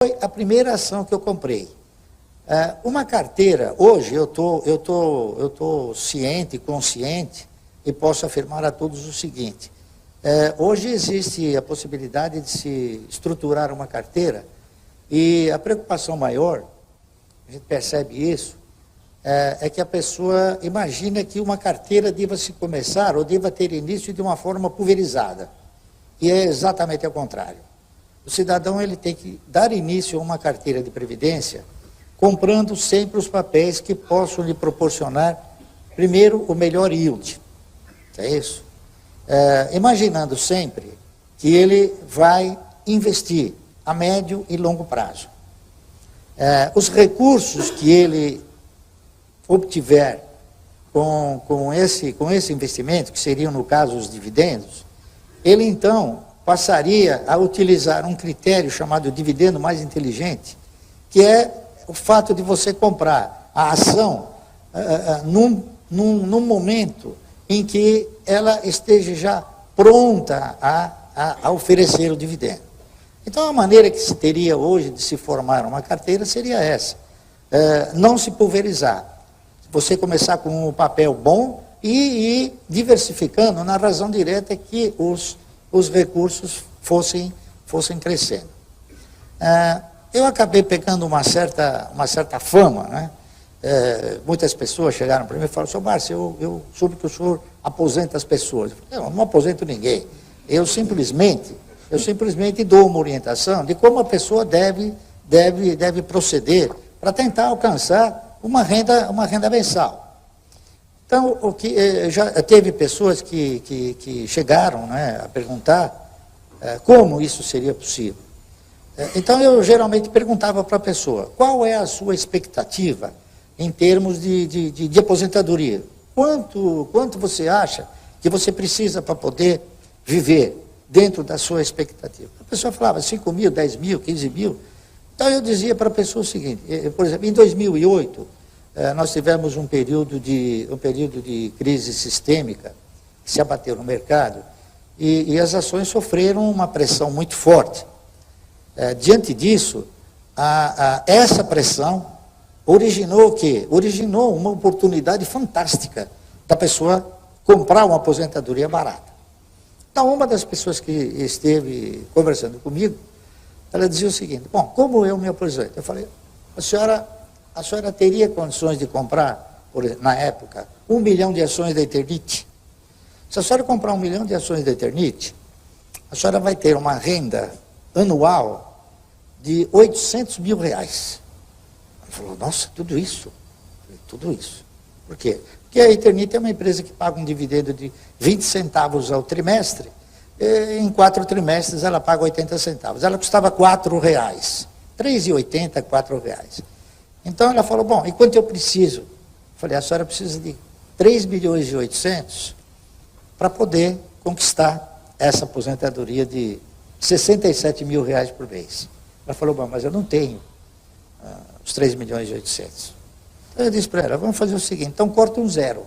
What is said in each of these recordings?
Foi a primeira ação que eu comprei. Uma carteira, hoje eu tô ciente, consciente, e posso afirmar a todos o seguinte: hoje existe a possibilidade de se estruturar uma carteira, e a preocupação maior, a gente percebe isso, é que a pessoa imagina que uma carteira deva se começar ou deva ter início de uma forma pulverizada. E é exatamente ao contrário. O cidadão ele tem que dar início a uma carteira de previdência comprando sempre os papéis que possam lhe proporcionar, primeiro, o melhor yield. É isso? Imaginando sempre que ele vai investir a médio e longo prazo. Os recursos que ele obtiver com esse investimento, que seriam, no caso, os dividendos, ele, então, passaria a utilizar um critério chamado dividendo mais inteligente, que é o fato de você comprar a ação num momento em que ela esteja já pronta a oferecer o dividendo. Então, a maneira que se teria hoje de se formar uma carteira seria essa: não se pulverizar. Você começar com um papel bom e ir diversificando na razão direta que os recursos fossem crescendo. Eu acabei pegando uma certa fama, né? Muitas pessoas chegaram para mim e falaram: "Sr. Márcio, eu soube que o senhor aposenta as pessoas." Eu não aposento ninguém. Eu simplesmente dou uma orientação de como a pessoa deve proceder para tentar alcançar uma renda mensal. Então, já teve pessoas que chegaram, né, a perguntar como isso seria possível. Então, eu geralmente perguntava para a pessoa: qual é a sua expectativa em termos de aposentadoria? Quanto você acha que você precisa para poder viver dentro da sua expectativa? A pessoa falava 5 mil, 10 mil, 15 mil. Então, eu dizia para a pessoa o seguinte: por exemplo, em 2008, nós tivemos um período de crise sistêmica que se abateu no mercado, e as ações sofreram uma pressão muito forte. Diante disso, essa pressão originou o quê? Originou uma oportunidade fantástica da pessoa comprar uma aposentadoria barata. Então, uma das pessoas que esteve conversando comigo, ela dizia o seguinte: bom, como eu me aposento? Eu falei: a senhora teria condições de comprar, na época, 1 milhão de ações da Eternit? Se a senhora comprar 1 milhão de ações da Eternit, a senhora vai ter uma renda anual de 800 mil reais. Ela falou: nossa, tudo isso? Eu falei: tudo isso. Por quê? Porque a Eternit é uma empresa que paga um dividendo de 20 centavos ao trimestre, e em 4 trimestres ela paga 80 centavos. Ela custava R$4, R$3,80, R$4. Então ela falou: bom, e quanto eu preciso? Eu falei: a senhora precisa de 3 milhões e 800 para poder conquistar essa aposentadoria de 67 mil reais por mês. Ela falou: bom, mas eu não tenho os 3 milhões e 800. Então eu disse para ela: vamos fazer o seguinte, então corta um zero.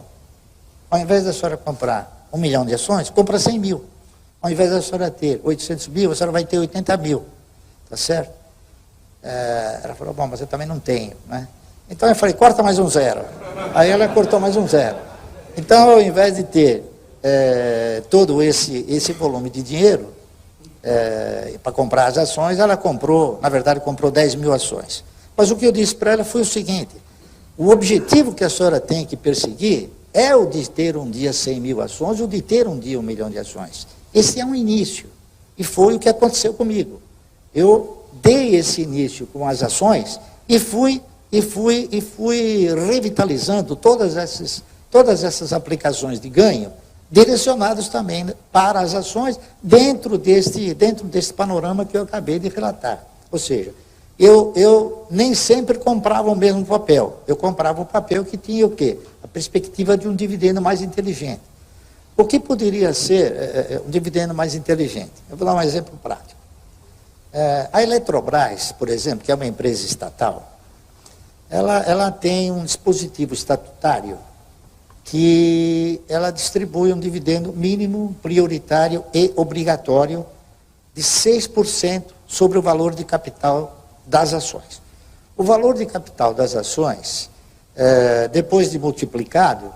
Ao invés da senhora comprar 1 milhão de ações, compra 100 mil. Ao invés da senhora ter 800 mil, a senhora vai ter 80 mil. Tá certo? Ela falou: bom, mas eu também não tenho, né? Então eu falei: corta mais um zero. Aí ela cortou mais um zero. Então, ao invés de ter todo esse volume de dinheiro para comprar as ações, ela comprou 10 mil ações. Mas o que eu disse para ela foi o seguinte: o objetivo que a senhora tem que perseguir é o de ter um dia 100 mil ações ou de ter um dia 1 milhão de ações. Esse é um início. E foi o que aconteceu comigo. Eu dei esse início com as ações e fui revitalizando todas essas aplicações de ganho, direcionadas também para as ações dentro deste panorama que eu acabei de relatar. Ou seja, eu nem sempre comprava o mesmo papel. Eu comprava o papel que tinha o quê? A perspectiva de um dividendo mais inteligente. O que poderia ser um dividendo mais inteligente? Eu vou dar um exemplo prático. A Eletrobras, por exemplo, que é uma empresa estatal, ela tem um dispositivo estatutário que ela distribui um dividendo mínimo, prioritário e obrigatório de 6% sobre o valor de capital das ações. O valor de capital das ações, depois de multiplicado,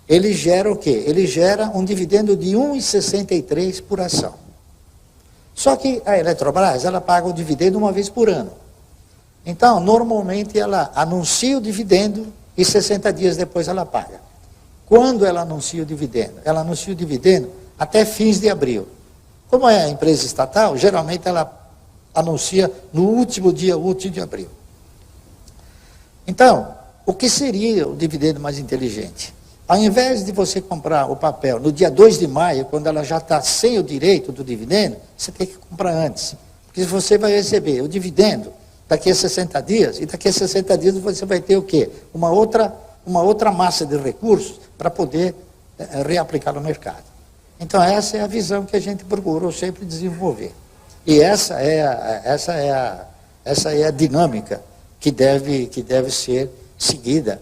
ele gera o quê? Ele gera um dividendo de 1,63 por ação. Só que a Eletrobras, ela paga o dividendo uma vez por ano. Então, normalmente, ela anuncia o dividendo e 60 dias depois ela paga. Quando ela anuncia o dividendo? Ela anuncia o dividendo até fins de abril. Como é a empresa estatal, geralmente ela anuncia no último dia útil de abril. Então, o que seria o dividendo mais inteligente? Ao invés de você comprar o papel no dia 2 de maio, quando ela já está sem o direito do dividendo, você tem que comprar antes. Porque você vai receber o dividendo daqui a 60 dias, e daqui a 60 dias você vai ter o quê? Uma outra massa de recursos para poder reaplicar no mercado. Então, essa é a visão que a gente procurou sempre desenvolver. E essa é a dinâmica que deve ser seguida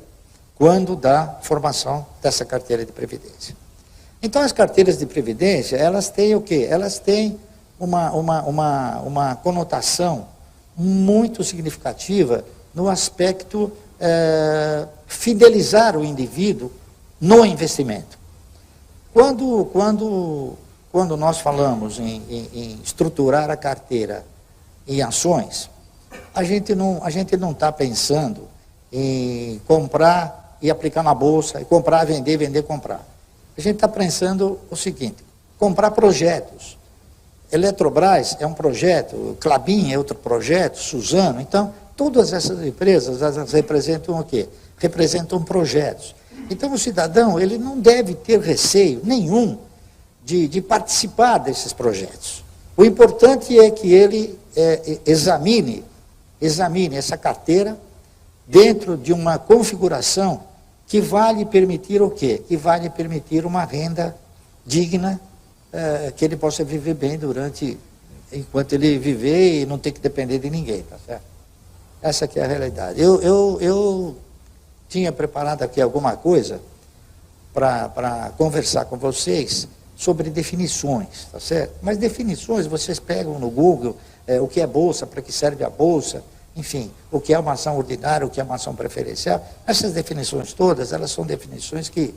quando dá formação dessa carteira de previdência. Então, as carteiras de previdência, elas têm o quê? Elas têm uma conotação muito significativa no aspecto fidelizar o indivíduo no investimento. Quando nós falamos em estruturar a carteira em ações, a gente não está pensando em comprar e aplicar na bolsa, e comprar, vender, comprar. A gente está pensando o seguinte: comprar projetos. Eletrobras é um projeto, Klabin é outro projeto, Suzano. Então, todas essas empresas, elas representam o quê? Representam projetos. Então, o cidadão, ele não deve ter receio nenhum de participar desses projetos. O importante é que ele examine essa carteira dentro de uma configuração que vai lhe permitir o quê? Que vai lhe permitir uma renda digna, que ele possa viver bem enquanto ele viver e não ter que depender de ninguém, tá certo? Essa que é a realidade. Eu tinha preparado aqui alguma coisa para conversar com vocês sobre definições, tá certo? Mas definições vocês pegam no Google, o que é bolsa, para que serve a bolsa, enfim, o que é uma ação ordinária, o que é uma ação preferencial. Essas definições todas, elas são definições que